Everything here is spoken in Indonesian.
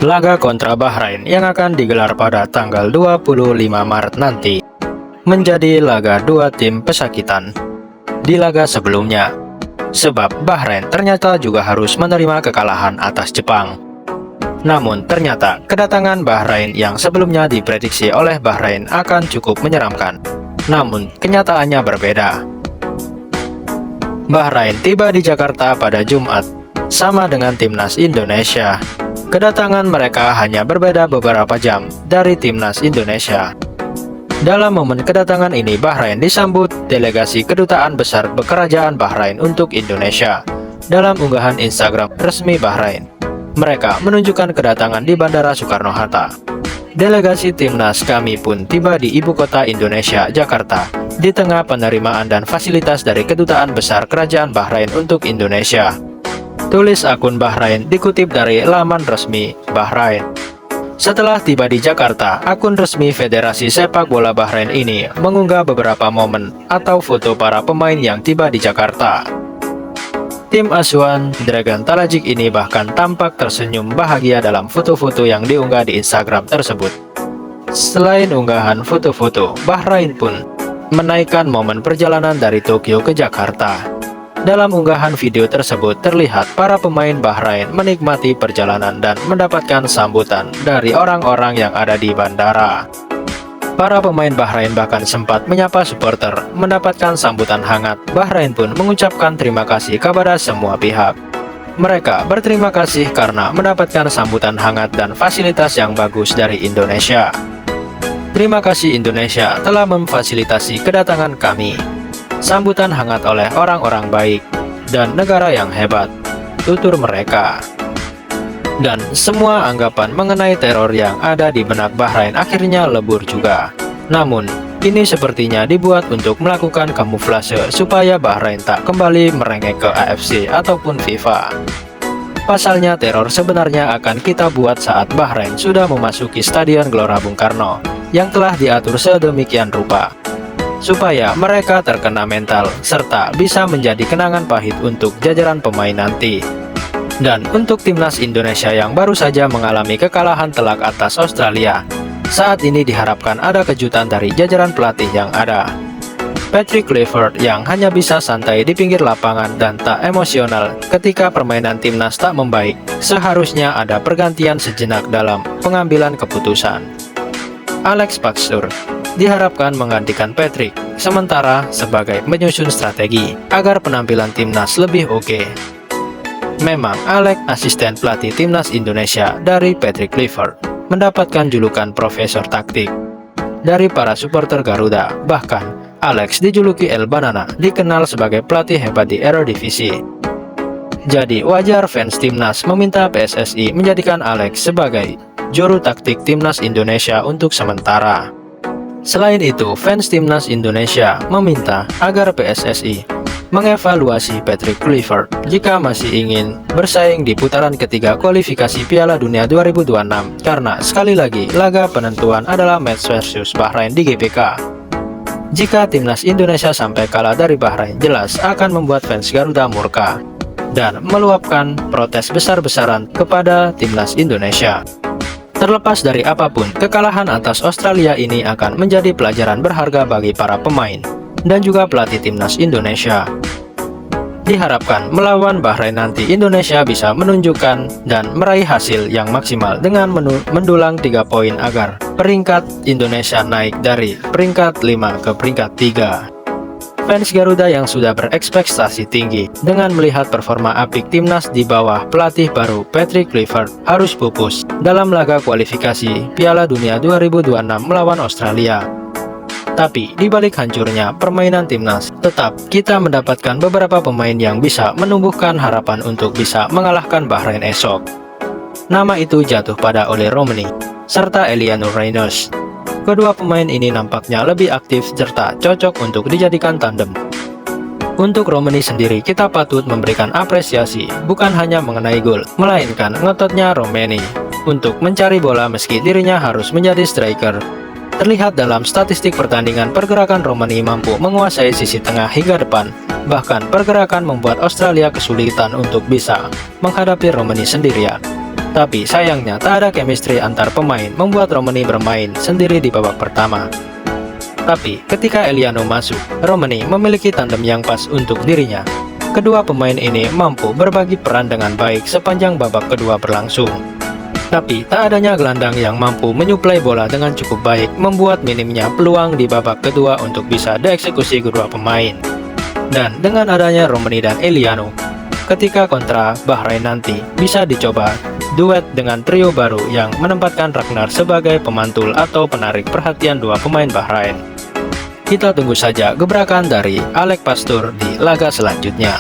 Laga kontra Bahrain yang akan digelar pada tanggal 25 Maret nanti menjadi laga dua tim pesakitan di laga sebelumnya, sebab Bahrain ternyata juga harus menerima kekalahan atas Jepang. Namun ternyata kedatangan Bahrain yang sebelumnya diprediksi oleh Bahrain akan cukup menyeramkan, namun kenyataannya berbeda. Bahrain tiba di Jakarta pada Jumat, sama dengan timnas Indonesia. Kedatangan mereka hanya berbeda beberapa jam dari timnas Indonesia. Dalam momen kedatangan ini, Bahrain disambut delegasi Kedutaan Besar Kerajaan Bahrain untuk Indonesia. Dalam unggahan Instagram resmi Bahrain, mereka menunjukkan kedatangan di Bandara Soekarno-Hatta. Delegasi timnas kami pun tiba di ibu kota Indonesia, Jakarta, di tengah penerimaan dan fasilitas dari Kedutaan Besar Kerajaan Bahrain untuk Indonesia. Tulis akun Bahrain dikutip dari laman resmi Bahrain. Setelah tiba di Jakarta, akun resmi Federasi Sepak Bola Bahrain ini mengunggah beberapa momen atau foto para pemain yang tiba di Jakarta. Tim asuhan Dragan Talajik ini bahkan tampak tersenyum bahagia dalam foto-foto yang diunggah di Instagram tersebut. Selain unggahan foto-foto, Bahrain pun menaikkan momen perjalanan dari Tokyo ke Jakarta. Dalam unggahan video tersebut terlihat para pemain Bahrain menikmati perjalanan dan mendapatkan sambutan dari orang-orang yang ada di bandara. Para pemain Bahrain bahkan sempat menyapa supporter, mendapatkan sambutan hangat. Bahrain pun mengucapkan terima kasih kepada semua pihak. Mereka berterima kasih karena mendapatkan sambutan hangat dan fasilitas yang bagus dari Indonesia. Terima kasih Indonesia telah memfasilitasi kedatangan kami. Sambutan hangat oleh orang-orang baik dan negara yang hebat, tutur mereka. Dan semua anggapan mengenai teror yang ada di benak Bahrain akhirnya lebur juga. Namun, ini sepertinya dibuat untuk melakukan kamuflase supaya Bahrain tak kembali merengek ke AFC ataupun FIFA. Pasalnya teror sebenarnya akan kita buat saat Bahrain sudah memasuki Stadion Gelora Bung Karno yang telah diatur sedemikian rupa, supaya mereka terkena mental, serta bisa menjadi kenangan pahit untuk jajaran pemain nanti. Dan untuk timnas Indonesia yang baru saja mengalami kekalahan telak atas Australia, saat ini diharapkan ada kejutan dari jajaran pelatih yang ada. Patrick Kluivert yang hanya bisa santai di pinggir lapangan dan tak emosional ketika permainan timnas tak membaik, seharusnya ada pergantian sejenak dalam pengambilan keputusan. Alex Paksur diharapkan menggantikan Patrick sementara sebagai menyusun strategi agar penampilan timnas lebih oke. Memang Alex, asisten pelatih timnas Indonesia dari Patrick Kluivert, mendapatkan julukan Profesor Taktik dari para supporter Garuda. Bahkan Alex dijuluki El Banana, dikenal sebagai pelatih hebat di Eredivisie. Jadi wajar fans timnas meminta PSSI menjadikan Alex sebagai juru taktik timnas Indonesia untuk sementara. Selain itu, fans timnas Indonesia meminta agar PSSI mengevaluasi Patrick Kluivert jika masih ingin bersaing di putaran ketiga kualifikasi Piala Dunia 2026, karena sekali lagi laga penentuan adalah match versus Bahrain di GBK. Jika timnas Indonesia sampai kalah dari Bahrain, jelas akan membuat fans Garuda murka dan meluapkan protes besar-besaran kepada timnas Indonesia. Terlepas dari apapun, kekalahan atas Australia ini akan menjadi pelajaran berharga bagi para pemain dan juga pelatih timnas Indonesia. Diharapkan melawan Bahrain nanti Indonesia bisa menunjukkan dan meraih hasil yang maksimal dengan mendulang 3 poin agar peringkat Indonesia naik dari peringkat 5 ke peringkat 3. Fans Garuda yang sudah berekspektasi tinggi dengan melihat performa apik timnas di bawah pelatih baru Patrick Kluivert harus pupus dalam laga kualifikasi Piala Dunia 2026 melawan Australia. Tapi di balik hancurnya permainan timnas, tetap kita mendapatkan beberapa pemain yang bisa menumbuhkan harapan untuk bisa mengalahkan Bahrain esok. Nama itu jatuh pada Ole Romani serta Elianur Reynolds. Kedua pemain ini nampaknya lebih aktif serta cocok untuk dijadikan tandem. Untuk Romani sendiri, kita patut memberikan apresiasi bukan hanya mengenai gol, melainkan ngototnya Romani untuk mencari bola meski dirinya harus menjadi striker. Terlihat dalam statistik pertandingan, pergerakan Romani mampu menguasai sisi tengah hingga depan. Bahkan pergerakan membuat Australia kesulitan untuk bisa menghadapi Romani sendirian. Tapi sayangnya tak ada chemistry antar pemain, membuat Romani bermain sendiri di babak pertama. Tapi ketika Eliano masuk, Romani memiliki tandem yang pas untuk dirinya. Kedua pemain ini mampu berbagi peran dengan baik sepanjang babak kedua berlangsung. Tapi tak adanya gelandang yang mampu menyuplai bola dengan cukup baik membuat minimnya peluang di babak kedua untuk bisa dieksekusi kedua pemain. Dan dengan adanya Romani dan Eliano, ketika kontra Bahrain nanti bisa dicoba duet dengan trio baru yang menempatkan Ragnar sebagai pemantul atau penarik perhatian dua pemain Bahrain. Kita tunggu saja gebrakan dari Alec Pastur di laga selanjutnya.